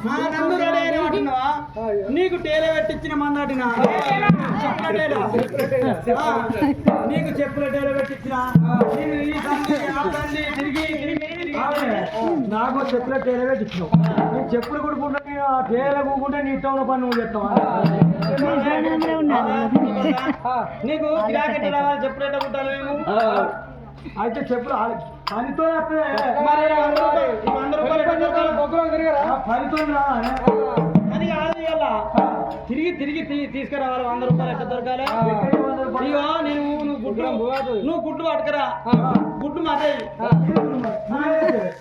నన్ను రెడీ అయిన అంటున్నావా? నీకు టేల పెట్టించిన మందాటినా నీకు చెప్పుల టేల పెట్టించిన నాకు చెప్పుల టేల పెట్టించినావు. నీ చెప్పులు కొడుకుంటే ఆ టేల కూకుంటే నీతో ఉన్న పని నువ్వు చెప్తావా? నీకు గిరాకెట్ రావాలి చెప్పులు ఎట్లా కుట్టాలి మేము? అయితే చెప్పులు పనితో పనితో అని కాదు ఇలా తిరిగి తిరిగి తీసుకురావాలి. 100 రూపాయలు ఎట్లా దొరకాలి? నువ్వు గుడ్డు పట్టుకురా, గుడ్డు మాదే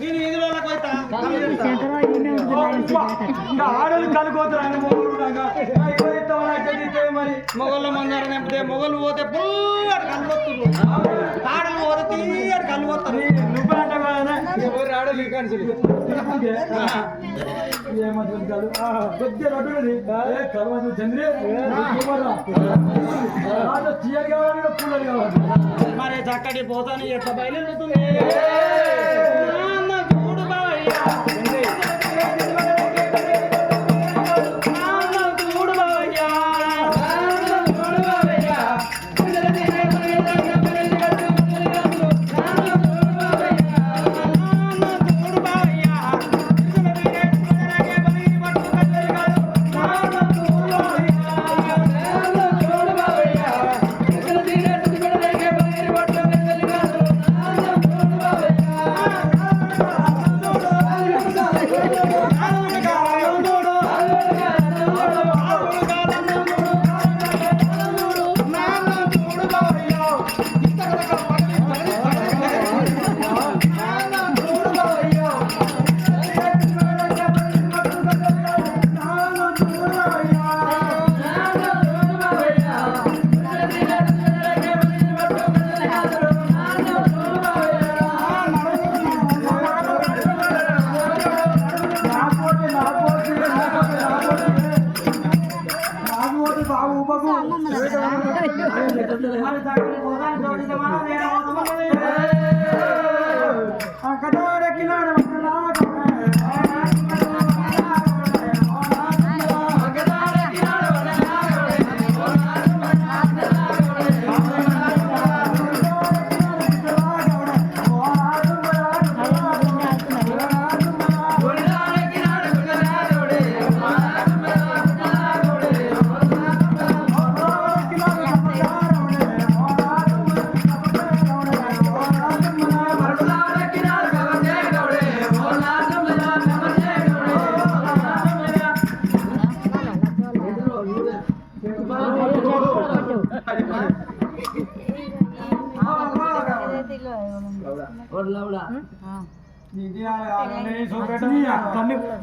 నేను ఈదులోకి పోతా. ఆడలు కలుకోతారు మరి మొగళ్ళ మంగారు నింపితే మొగలు పోతే పుల్లాడు కలుపోతున్నారు, ఆడలు పోతే తీయడు కలుపోతారు. నువ్వంటే ఆడలు కొద్దిగా రొడ్డు కలవదు చంద్రే చీయలు కావాలి పూలలు కావాలి. మరి చక్కటి పోతాను ఎట్లా బయలుదేరుతుంది? చూడు బాయ్యా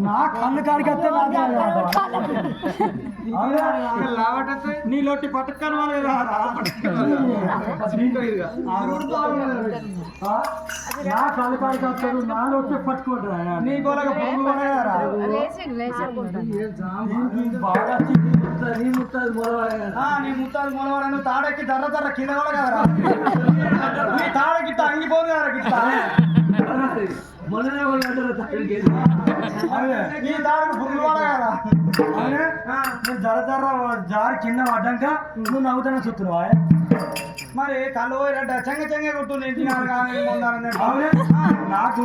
నా కళ్ళు కాడికి నీ లోటి పట్టుకొని వాళ్ళు నా కళ్ళు కాడికి వస్తాడు, నా లోటి పట్టుకుంటారా? నీ గోలగా బాగా నీ ముత్తాది మొలవాడు తాడెక్కి దర్ర దర్ర కింద కూడా కదరా. నీ తాడకిట్ట అంగిపోదు కదా గిట్ట మొన్ననే ఈ దానికి పురుగులు పడగలరా? నువ్వు జర జర జారి కింద పడ్డాక నువ్వు నవ్వుతానే చూస్తున్నావా? మరి కళ్ళు పోయినట్ట చెంగ చెంగ కొట్టు నేను నాకు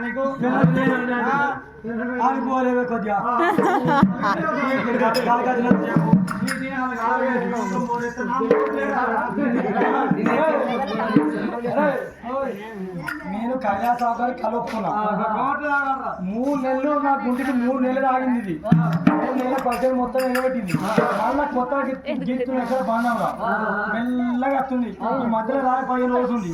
నీకు ఆగిపోలేవే కొద్దిగా నేను కళ్యాణ్ కలుపుకున్నా 3 నెలలు నా గుంటికి 3 నెలలు ఆగింది. ఇది 3 నెలల పైసలు మొత్తం నిలబెట్టింది. మళ్ళీ కొత్త గీస్తున్నా బాగా మెల్లగా వస్తుంది. ఈ మధ్యలో రాని 15 రోజులు ఉంది.